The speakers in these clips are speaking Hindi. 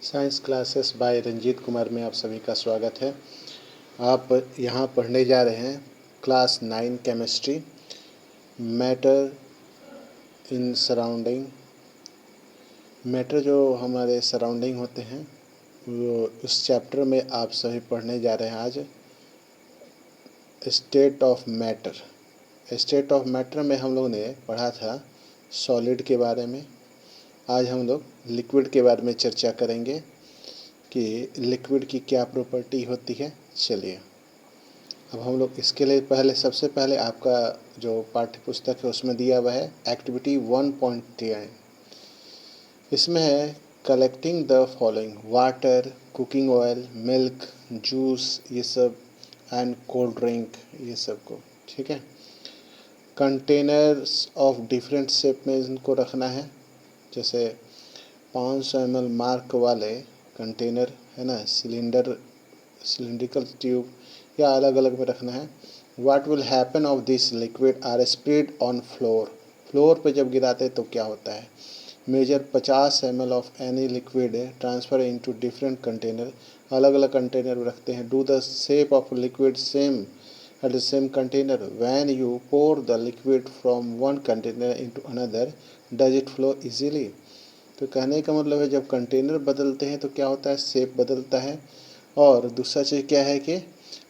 Science classes by Ranjit Kumar में आप सभी का स्वागत है। आप यहाँ पढ़ने जा रहे हैं class 9 chemistry, matter in surrounding. Matter जो हमारे सराउंडिंग होते हैं वो उस चैप्टर में आप सभी पढ़ने जा रहे हैं आज state of matter. State of matter में हम लोग ने पढ़ा था सॉलिड के बारे में। आज हम लोग लिक्विड के बारे में चर्चा करेंगे कि लिक्विड की क्या प्रॉपर्टी होती है। चलिए अब हम लोग इसके लिए सबसे पहले आपका जो पाठ्य पुस्तक है उसमें दिया हुआ है एक्टिविटी 1.3। इसमें है collecting the following: water, cooking oil, milk, juice, ये सब एंड कोल्ड ड्रिंक, ये सब को। ठीक है, कंटेनर्स ऑफ डिफरेंट शेप में इनको रखना है। जैसे 500 ml मार्क वाले कंटेनर है ना, सिलिंड्रिकल ट्यूब या अलग अलग में रखना है। What will happen of this liquid are spread on floor पे जब गिराते तो क्या होता है। Measure 50 ml of any liquid transfer into different container, अलग अलग कंटेनर में रखते हैं। Do the shape of liquid same at the same container. When you pour the liquid from one container into another, does it flow easily? तो कहने का मतलब है जब कंटेनर बदलते हैं तो क्या होता है, शेप बदलता है। और दूसरा चीज़ क्या है कि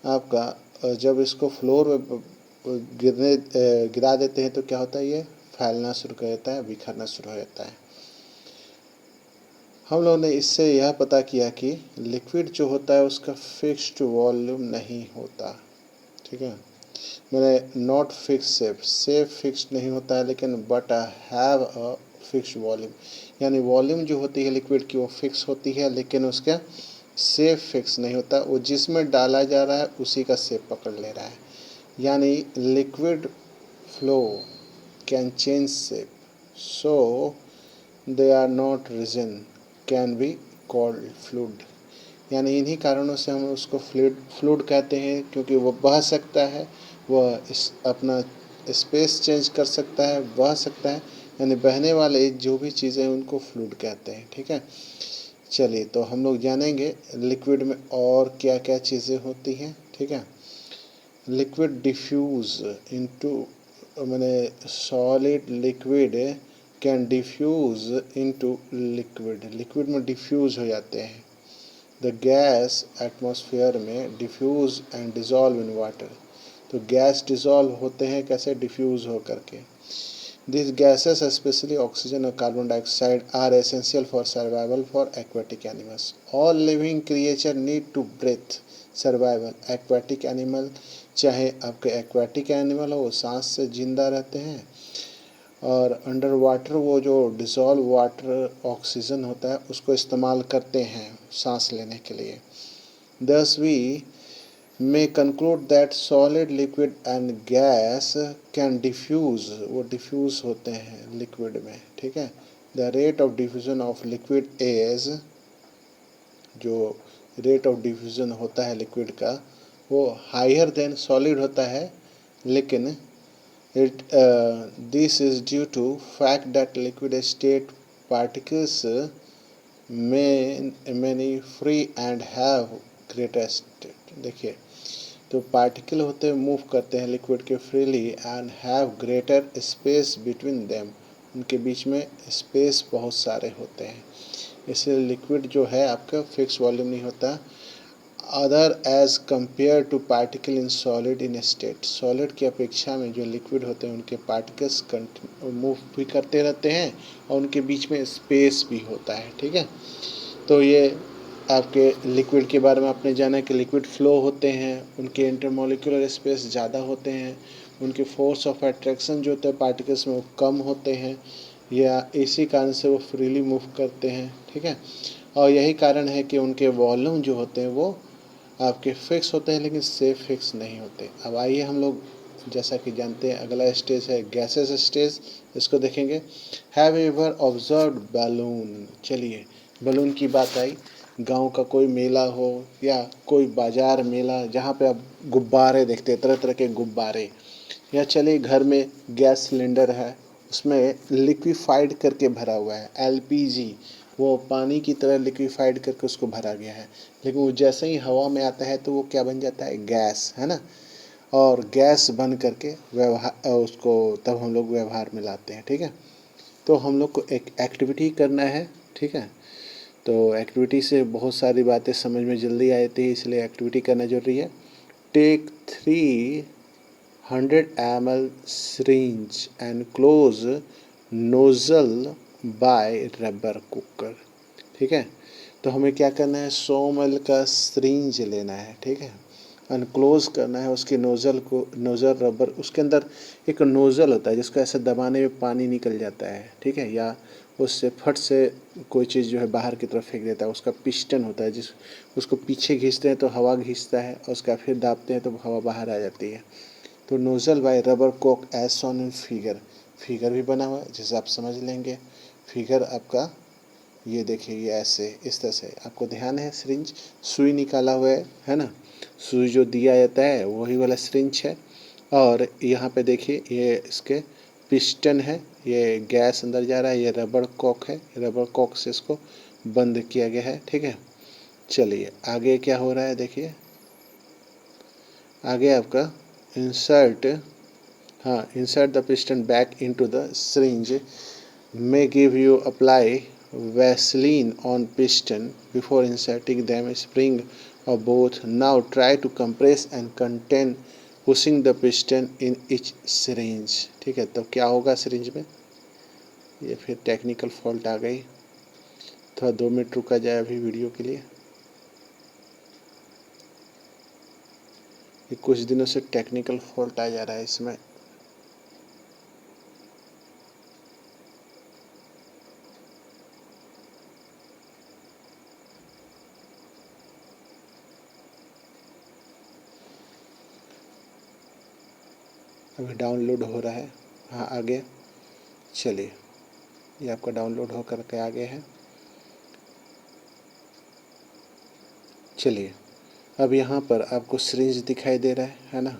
आपका जब इसको फ्लोर में गिरा देते हैं तो क्या होता है, ये फैलना शुरू कर देता है, बिखरना शुरू हो जाता है। हम लोगों ने इससे यह पता किया कि लिक्विड जो होता है उसका फिक्स्ड वॉल्यूम नहीं होता। ठीक है, मैंने नॉट फिक्स सेफ फिक्स्ड नहीं होता है, लेकिन but have a fixed volume, यानी वॉल्यूम जो होती है लिक्विड की वो फिक्स होती है, लेकिन उसका सेप फिक्स नहीं होता। वो जिसमें डाला जा रहा है उसी का सेप पकड़ ले रहा है। यानी liquid flow can change shape, so they are not reason can be called fluid. यानी इन्हीं कारणों से हम उसको फ्लूइड कहते हैं, क्योंकि वो बह सकता है, वह अपना स्पेस चेंज कर सकता है, बह सकता है। यानी बहने वाले जो भी चीज़ें उनको फ्लूइड कहते हैं। ठीक है, चलिए तो हम लोग जानेंगे लिक्विड में और क्या क्या चीज़ें होती हैं। ठीक है, लिक्विड डिफ्यूज इनटू, मैंने solid liquid can diffuse into liquid में डिफ्यूज हो जाते हैं। द गैस एटमॉस्फेयर में diffuse and dissolve in water. तो गैस डिज़ोल्व होते हैं कैसे, डिफ्यूज हो करके। दिस गैसेस स्पेशली ऑक्सीजन और carbon dioxide are essential for survival for aquatic animals. All living creature need to breathe survival. Aquatic animal, चाहे आपके एक्वेटिक एनिमल हो, वो सांस से जिंदा रहते हैं। और अंडर वाटर वो जो डिज़ोल्व वाटर ऑक्सीजन होता है उसको इस्तेमाल करते हैं सांस लेने के लिए। दस we may conclude that solid, liquid and gas can diffuse, वो diffuse होते हैं लिक्विड में। ठीक है, the rate of diffusion of liquid is, जो rate of diffusion होता है लिक्विड का वो higher than solid होता है, लेकिन this is due to fact that liquid state particles many free and have greater state। देखिए, तो पार्टिकल होते हैं मूव करते हैं लिक्विड के freely and have greater space between them, उनके बीच में स्पेस बहुत सारे होते हैं, इसलिए लिक्विड जो है आपका फिक्स वॉल्यूम नहीं होता। Other as compare to particle in solid in state, solid की अपेक्षा में जो लिक्विड होते हैं उनके पार्टिकल्स मूव भी करते रहते हैं और उनके बीच में स्पेस भी होता है। ठीक है, तो ये आपके लिक्विड के बारे में आपने जाना कि लिक्विड फ्लो होते हैं, उनके इंटरमोलिकुलर स्पेस ज़्यादा होते हैं, उनके फोर्स ऑफ अट्रैक्शन जो होते हैं पार्टिकल्स में वो कम होते हैं, या इसी कारण से वो फ्रीली मूव करते हैं। ठीक है, और यही कारण है कि उनके वॉल्यूम जो होते हैं वो आपके फिक्स होते हैं, लेकिन सेफ फिक्स नहीं होते। अब आइए हम लोग जैसा कि जानते हैं अगला स्टेज है गैसेस स्टेज, इसको देखेंगे। Have ever observed balloon. चलिए बैलून की बात आई, गांव का कोई मेला हो या कोई बाजार मेला जहाँ पे आप गुब्बारे देखते हैं, तरह तरह के गुब्बारे, या चलिए घर में गैस सिलेंडर है उसमें लिक्विफाइड करके भरा हुआ है, एलपीजी वो पानी की तरह लिक्विफाइड करके उसको भरा गया है, लेकिन वो जैसे ही हवा में आता है तो वो क्या बन जाता है, गैस, है ना। और गैस बन करके व्यवहार उसको तब हम लोग व्यवहार में लाते हैं, ठीक है। तो हम लोग को एक एक्टिविटी करना है, ठीक है। तो एक्टिविटी से बहुत सारी बातें समझ में जल्दी आ जाती है, इसलिए एक्टिविटी करना जरूरी है। Take 300 ml syringe and close nozzle by rubber cooker, ठीक है। तो हमें क्या करना है, 100 ml का syringe लेना है, ठीक है। अनक्लोज करना है उसकी नोज़ल को, नोज़ल रबर, उसके अंदर एक नोज़ल होता है जिसको ऐसे दबाने में पानी निकल जाता है, ठीक है, या उससे फट से कोई चीज़ जो है बाहर की तरफ फेंक देता है, उसका पिस्टन होता है जिस उसको पीछे खींचते हैं तो हवा खींचता है, और उसका फिर दाबते हैं तो हवा बाहर आ जाती है। तो नोज़ल बाय रबर कोक as shown in figure, figure भी बना हुआ है जिसे आप समझ लेंगे। फिगर आपका ये देखिए, ये ऐसे इस तरह से आपको ध्यान है। सिरिंज सुई निकाला हुआ है ना, सुई जो दिया जाता है वही वाला सिरिंज है। और यहाँ पे देखिए ये इसके पिस्टन है, ये गैस अंदर जा रहा है, ये रबर कॉक है, रबर कॉक से इसको बंद किया गया है, ठीक है। चलिए आगे क्या हो रहा है देखिए, आगे आपका इंसर्ट, हाँ, insert the piston back into the syringe, may give you apply Vaseline on piston before inserting them, spring or both. Now try to compress and contain pushing the piston in each syringe, ठीक है। तो क्या होगा syringe में, ये फिर टेक्निकल फॉल्ट आ गई, थोड़ा 2 मिनट रुका जाए अभी वीडियो के लिए। ये कुछ दिनों से टेक्निकल फॉल्ट आ जा रहा है इसमें। अभी डाउनलोड हो रहा है, हाँ आगे चलिए, ये आपका डाउनलोड होकर के आ गया है। चलिए अब यहाँ पर आपको सिरिंज दिखाई दे रहा है ना।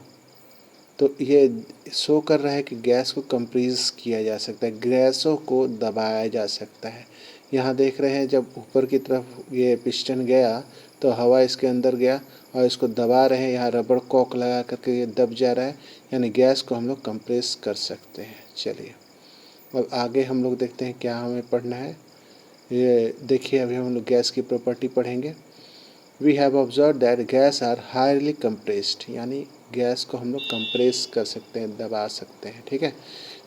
तो ये शो कर रहा है कि गैस को कंप्रेस किया जा सकता है, गैसों को दबाया जा सकता है। यहाँ देख रहे हैं जब ऊपर की तरफ ये पिस्टन गया तो हवा इसके अंदर गया और इसको दबा रहे हैं, यहाँ रबड़ कॉक लगा करके ये दब जा रहा है, यानी गैस को हम लोग कंप्रेस कर सकते हैं। चलिए अब आगे हम लोग देखते हैं क्या हमें पढ़ना है। ये देखिए अभी हम लोग गैस की प्रॉपर्टी पढ़ेंगे। We have observe that gas are highly compressed, यानी गैस को हम लोग कंप्रेस कर सकते हैं, दबा सकते हैं, ठीक है।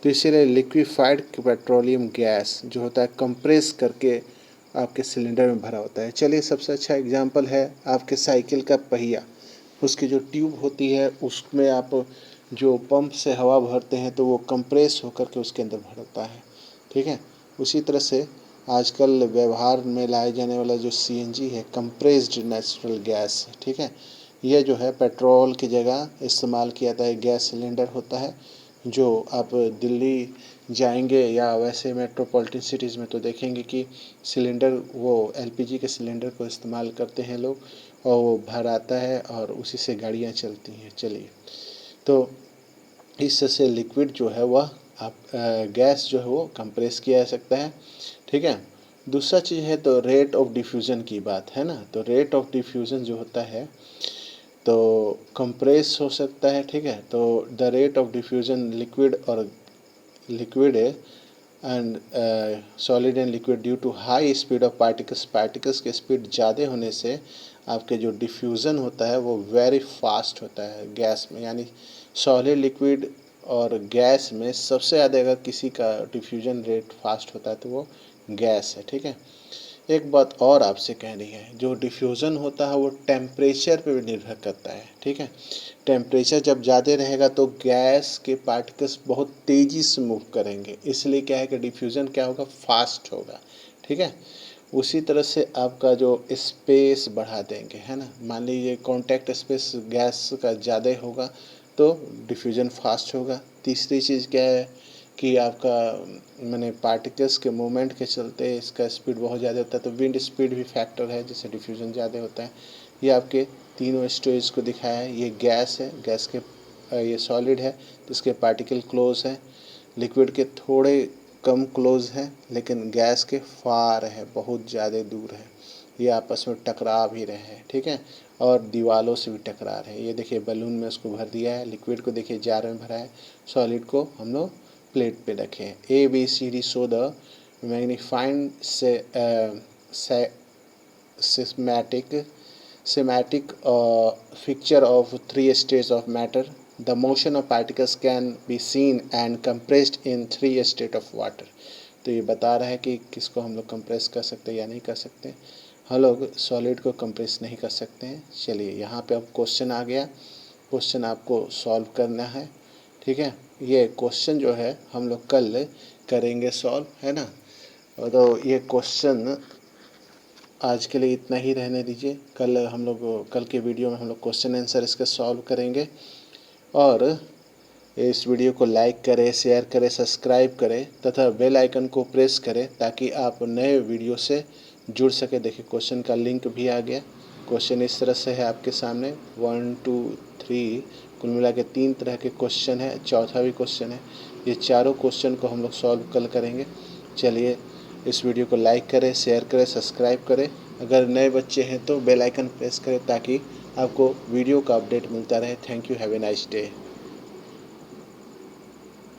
तो इसीलिए लिक्विफाइड पेट्रोलियम गैस जो होता है कंप्रेस करके आपके सिलेंडर में भरा होता है। चलिए सबसे अच्छा एग्जांपल है आपके साइकिल का पहिया, उसकी जो ट्यूब होती है उसमें आप जो पंप से हवा भरते हैं तो वो कंप्रेस होकर के उसके अंदर भरता है, ठीक है। उसी तरह से आजकल व्यवहार में लाए जाने वाला जो सीएनजी है, कंप्रेस्ड नेचुरल गैस, ठीक है, यह जो है पेट्रोल की जगह इस्तेमाल किया जाता है। गैस सिलेंडर होता है जो आप दिल्ली जाएंगे या वैसे मेट्रोपॉलिटन सिटीज़ में तो देखेंगे कि सिलेंडर वो एलपीजी के सिलेंडर को इस्तेमाल करते हैं लोग, और वो भर आता है और उसी से गाड़ियाँ चलती हैं। चलिए तो इससे लिक्विड जो है वह आप गैस जो है वो कंप्रेस किया जा सकता है, ठीक है। दूसरा चीज़ है तो रेट ऑफ डिफ्यूज़न की बात है ना। तो रेट ऑफ डिफ्यूज़न जो होता है तो कंप्रेस हो सकता है, ठीक है। तो the rate of diffusion liquid और liquid and solid and liquid due to high speed of particles, particles की स्पीड ज़्यादा होने से आपके जो डिफ्यूज़न होता है वो वेरी फास्ट होता है गैस में, यानी सॉलिड लिक्विड और गैस में सबसे ज़्यादा अगर किसी का डिफ्यूज़न रेट फास्ट होता है तो वो गैस है, ठीक है। एक बात और आपसे कहनी है, जो डिफ्यूज़न होता है वो टेम्परेचर पे भी निर्भर करता है, ठीक है। टेम्परेचर जब ज़्यादा रहेगा तो गैस के पार्टिकल्स बहुत तेज़ी से मूव करेंगे, इसलिए क्या है कि डिफ्यूज़न क्या होगा, फास्ट होगा, ठीक है। उसी तरह से आपका जो स्पेस बढ़ा देंगे, है ना। मान लीजिए कॉन्टैक्ट स्पेस गैस का ज़्यादा होगा तो डिफ्यूज़न फास्ट होगा। तीसरी चीज़ क्या है कि आपका मैंने पार्टिकल्स के मूवमेंट के चलते इसका स्पीड बहुत ज़्यादा होता है, तो विंड स्पीड भी फैक्टर है जिससे डिफ्यूज़न ज़्यादा होता है। ये आपके तीनों स्टेज को दिखाया है। ये गैस है, गैस के ये सॉलिड है तो इसके पार्टिकल क्लोज है, लिक्विड के थोड़े कम क्लोज है, लेकिन गैस के फार है, बहुत ज़्यादा दूर है। ये आपस में टकरा भी रहे हैं, ठीक है, और दीवारों से भी टकरा रहे हैं। ये देखिए बलून में उसको भर दिया है, लिक्विड को देखिए जार में भरा है, सॉलिड को हम लोग प्लेट पे रखे हैं। ABCD show the magnifying schematic picture of three states of matter. The motion of particles can be seen and compressed in three states of water. तो ये बता रहा है कि किसको हम लोग कंप्रेस कर सकते हैं या नहीं कर सकते। हम लोग सॉलिड को कंप्रेस नहीं कर सकते हैं। चलिए यहाँ पे अब क्वेश्चन आ गया, क्वेश्चन आपको सॉल्व करना है, ठीक है। ये क्वेश्चन जो है हम लोग कल करेंगे सॉल्व, है ना। और तो ये क्वेश्चन आज के लिए इतना ही रहने दीजिए। कल के वीडियो में हम लोग क्वेश्चन आंसर इसके सॉल्व करेंगे। और इस वीडियो को लाइक करें, शेयर करें, सब्सक्राइब करें तथा बेल आइकन को प्रेस करें ताकि आप नए वीडियो से जुड़ सके। देखिए क्वेश्चन का लिंक भी आ गया। क्वेश्चन इस तरह से है आपके सामने 1 2 3, कुल मिला के 3 तरह के क्वेश्चन है, चौथा भी क्वेश्चन है। ये चारों क्वेश्चन को हम लोग सॉल्व कल करेंगे। चलिए इस वीडियो को लाइक करें, शेयर करें, सब्सक्राइब करें। अगर नए बच्चे हैं तो बेल आइकन प्रेस करें ताकि आपको वीडियो का अपडेट मिलता रहे। Thank you, have a nice day.